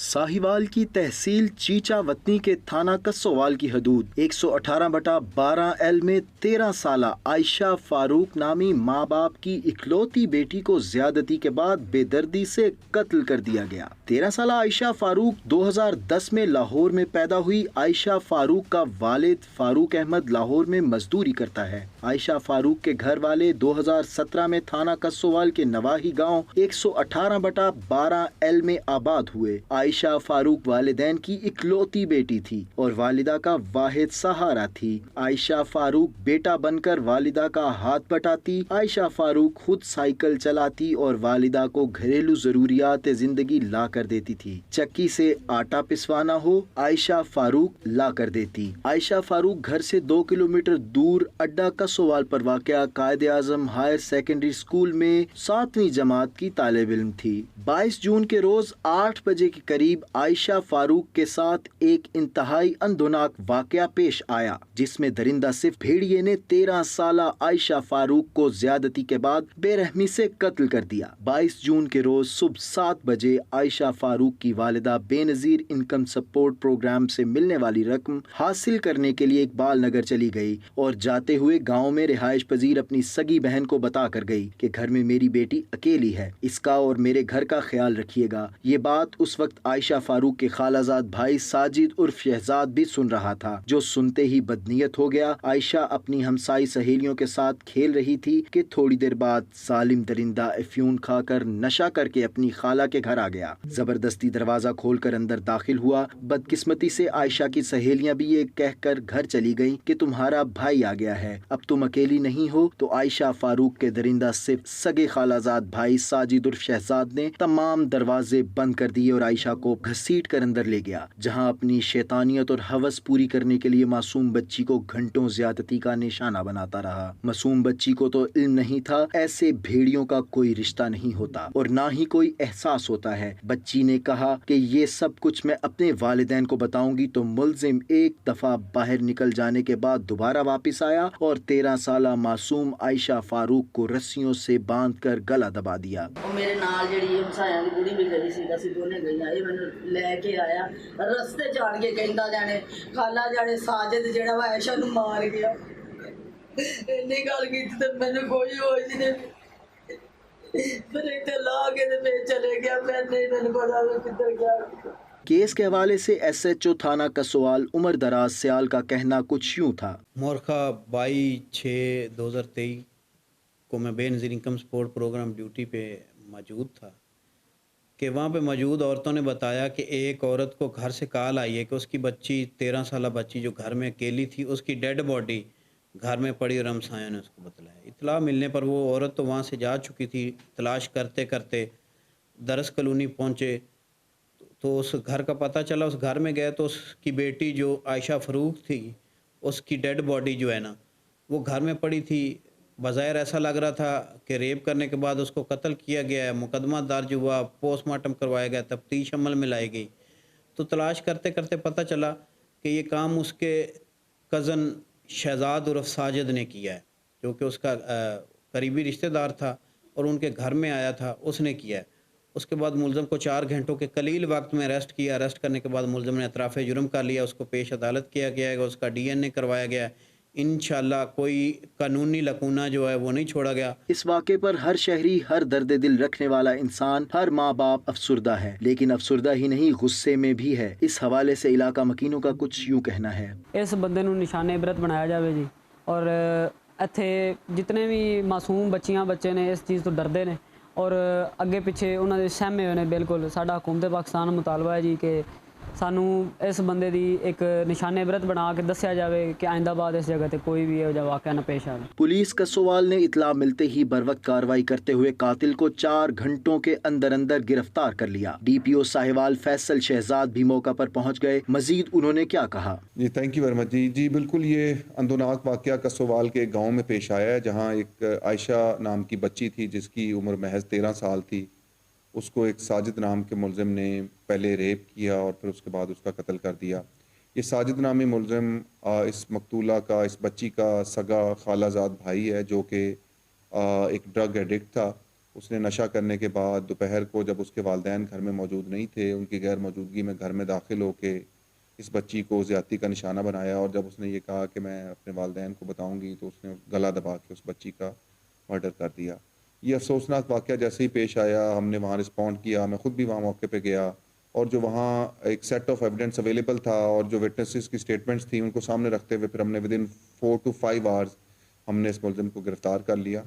साहिवाल की तहसील चीचा वतनी के थाना कस्सोवाल की हदूद 118/12 एल में 13 साला आयशा फारूक नामी माँ बाप की इकलौती बेटी को ज्यादती के बाद बेदर्दी से कत्ल कर दिया गया। 13 साला आयशा फारूक 2010 में लाहौर में पैदा हुई। आयशा फारूक का वालिद फारूक अहमद लाहौर में मजदूरी करता है। आयशा फारूक के घर वाले 2017 में थाना कस्सोवाल के नवाही गांव 118/12 एल में आबाद हुए। आयशा फारूक वालिदैन की इकलौती बेटी थी और वालिदा का वाहिद सहारा थी। आयशा फारूक बेटा बनकर वालिदा का हाथ बटाती। आयशा फारूक खुद साइकिल चलाती और वालिदा को घरेलू जरूरियात जिंदगी ला कर देती थी। चक्की से आटा पिसवाना हो, आयशा फारूक ला कर देती। आयशा फारूक घर से 2 किलोमीटर दूर अड्डा कस्सोवाल पर वाक़या कायदे आज़म हायर सेकेंडरी स्कूल में 7वीं जमात की तालिब इल्म थी। 22 जून के रोज 8 बजे के करीब आयशा फारूक के साथ एक इंतहाई अंदोनाक वाक़या पेश आया, जिसमें दरिंदा सिर्फ भेड़िए ने 13 साला आयशा फारूक को ज्यादती के बाद बेरहमी से कत्ल कर दिया। 22 जून के रोज सुबह 7 बजे आयशा फारूक की वालिदा बेनजीर इनकम सपोर्ट प्रोग्राम से मिलने वाली रकम हासिल करने के लिए इकबाल नगर चली गई और जाते हुए गाँव में रिहाइश पजीर अपनी सगी बहन को बता कर गई कि घर में मेरी बेटी अकेली है, इसका और मेरे घर का ख्याल रखिएगा। ये बात उस वक्त आयशा फारूक के खालाजाद भाई साजिद उर्फ शहजाद भी सुन रहा था, जो सुनते ही बदनीयत हो गया। आयशा अपनी हमसाई सहेलियों के साथ खेल रही थी कि थोड़ी देर बाद सालिम दरिंदा अफ्यून खाकर नशा करके अपनी खाला के घर आ गया। जबरदस्ती दरवाजा खोलकर अंदर दाखिल हुआ। बदकिस्मती से आयशा की सहेलियां भी ये कहकर घर चली गईं कि तुम्हारा भाई आ गया है, अब तुम अकेली नहीं हो। तो आयशा फारूक के दरिंदा सिर्फ सगे खालाजाद भाई साजिद उर्फ शहजाद ने तमाम दरवाजे बंद कर दिए और आयशा को घसीट कर अंदर ले गया, जहां अपनी शैतानियत और हवस पूरी करने के लिए मासूम बच्ची को घंटों ज्यादती का निशाना बनाता रहा। मासूम बच्ची को तो इल्म नहीं था ऐसे भेड़ियों का कोई रिश्ता नहीं होता और ना ही कोई एहसास होता है। बच्ची ने कहा कि ये सब कुछ मैं अपने वालिदैन को बताऊंगी। तो मुल्जिम एक दफा बाहर निकल जाने के बाद दोबारा वापस आया और 13 साला मासूम आयशा फारूक को रस्सियों से बांधकर गला दबा दिया। मेरे नाल ਜਿਹੜੀ ਹਮਸਾਇਆਂ ਦੀ ਕੁੜੀ ਵੀ ਗਈ ਸੀ, ਅਸੀਂ ਦੋਨੇ ਗਈਆਂ। ਇਹ ਮੈਨੂੰ ਲੈ ਕੇ ਆਇਆ, ਰਸਤੇ ਚ ਆਣ ਕੇ ਕਹਿੰਦਾ ਜਾਣੇ ਖਾਲਾ ਜਾਣੇ ਸਾਜਦ ਜਿਹੜਾ ਵਾ ਆਇਸ਼ਾ ਨੂੰ ਮਾਰ ਗਿਆ। ਇੰਨੀ ਗੱਲ ਕੀਤੀ ਤੇ ਮੈਨੂੰ ਕੋਈ ਹੋਸ਼ ਨਹੀਂ। ਫਿਰ ਇੱਥੇ ਲਾ ਕੇ ਤੇ ਫੇਰ ਚਲੇ ਗਿਆ। ਮੈਂ ਨਹੀਂ, ਮੈਨੂੰ ਪਤਾ ਨਹੀਂ ਕਿੱਧਰ ਗਿਆ। केस के हवाले से SHO थाना कस्सोवाल उमर दराज सियाल का कहना कुछ यूं था। मोरखा 22/6/2023 को मैं Benazir income support program duty पे मौजूद था कि वहाँ पे मौजूद औरतों ने बताया कि एक औरत को घर से कॉल आई है कि उसकी बच्ची 13 साला बच्ची जो घर में अकेली थी, उसकी डेड बॉडी घर में पड़ी और हमसायों ने उसको बतलाया। इतला मिलने पर वो औरत तो वहाँ से जा चुकी थी। तलाश करते करते दरस कॉलोनी पहुँचे तो उस घर का पता चला। उस घर में गए तो उसकी बेटी जो आयशा फारूक थी, उसकी डेड बॉडी जो है ना वो घर में पड़ी थी। बज़ाहिर ऐसा लग रहा था कि रेप करने के बाद उसको कत्ल किया गया है। मुकदमा दर्ज हुआ, पोस्टमार्टम करवाया गया, तफ्तीश अमल में लाई गई। तो तलाश करते करते पता चला कि ये काम उसके कज़न शहजाद उर्फ साजिद ने किया है, जो कि उसका करीबी रिश्तेदार था और उनके घर में आया था, उसने किया है। उसके बाद मुलज़म को 4 घंटों के कलील वक्त में अरेस्ट किया। अरेस्ट करने के बाद मुलज़म ने एतराफ़ जुर्म कर लिया, उसको पेश अदालत किया गया है, उसका DNA करवाया गया है। इंशाल्लाह कोई कानूनी लकूना जो है वो नहीं छोड़ा गया। इस वाक़े पर हर शहरी, हर दर्द दिल रखने वाला इंसान, हर माँ बाप अफसुर्दा है, लेकिन अफसुर्दा ही नहीं गुस्से में भी है। इस हवाले से इलाका मकीनों का कुछ यूँ कहना है। इस बंदे नूं निशाने इबरत बनाया जाए जी, और इत्थे जितने भी मासूम बच्चियां बच्चे ने इस चीज़ तो डरते हैं और अगे पिछे उन्होंने सहमे हुए हैं। बिल्कुल साडा हुकूमत पाकिस्तान मुतालबा है जी कि सानू इस बंदे दी एक निशाने इबरत बना के दस्या जाए कि आइंदा बाद इस जगह पे कोई भी यह वाक़या न पेश आए। पुलिस कस्सोवाल ने इतला मिलते ही बरवक्त कार्रवाई करते हुए कातिल को 4 घंटों के अंदर अंदर गिरफ्तार कर लिया। DPO साहिवाल फैसल शहजाद भी मौका पर पहुंच गए। मजीद उन्होंने क्या कहा? जी थैंक यू वेरी मच जी बिल्कुल ये अंदोनाक वाक़या कस्सोवाल के गाँव में पेश आया है, जहाँ एक आयशा नाम की बच्ची थी जिसकी उम्र महज 13 साल थी। उसको एक साजिद नाम के मुलज़िम ने पहले रेप किया और फिर उसके बाद उसका कत्ल कर दिया। ये साजिद नामी मुलज़िम इस मकतूला का, इस बच्ची का सगा खालाजाद भाई है, जो कि एक ड्रग एडिक्ट था اس نے نشہ کرنے کے بعد دوپہر کو جب اس کے والدین گھر میں موجود نہیں تھے، ان کی غیر موجودگی میں گھر میں داخل ہو کے اس بچی کو زیادتی کا نشانہ بنایا، اور جب اس نے یہ کہا کہ میں اپنے والدین کو بتاؤں گی تو اس نے گلا دبا کے اس بچی کا مرڈر کر دیا۔ یہ افسوسناک واقعہ جیسے ہی پیش آیا ہم نے وہاں رسپونڈ کیا، میں خود بھی وہاں موقع پہ گیا، اور جو وہاں ایک سیٹ آف ایویڈنس اویلیبل تھا اور جو وٹنسز کی سٹیٹمنٹس تھیں ان کو سامنے رکھتے ہوئے پھر ہم نے ودن 4 to 5 آورز ہم نے اس ملزم کو گرفتار کر لیا۔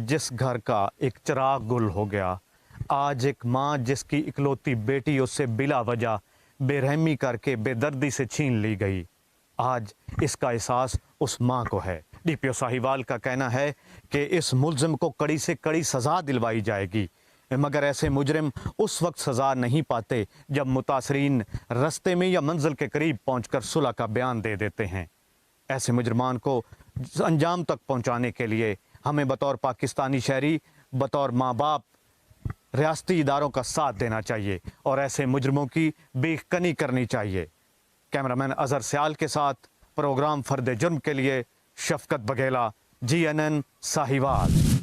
جس گھر کا ایک چراغ گل ہو گیا، آج ایک ماں جس کی اکلوتی بیٹی اس سے بلا وجہ بے رحمی کر کے بے دردی سے چھین لی گئی، آج اس کا احساس اس ماں کو ہے۔ ڈی پی او ساہیوال کا کہنا ہے کہ اس ملزم کو کڑی سے کڑی سزا دلوائی جائے گی، مگر ایسے مجرم اس وقت سزا نہیں پاتے جب متاثرین رستے میں یا منزل کے قریب پہنچ کر صلح کا بیان دے دیتے ہیں۔ ایسے مجرمان کو انجام تک پہنچانے کے لیے ہمیں بطور پاکستانی شہری، بطور ماں باپ، ریاستی اداروں کا ساتھ دینا چاہیے اور ایسے مجرموں کی بے کنی کرنی چاہیے۔ کیمرامین اظہر سیال کے ساتھ پروگرام فرد جرم کے لیے شفقت بگیلا، GNN ساہیوال۔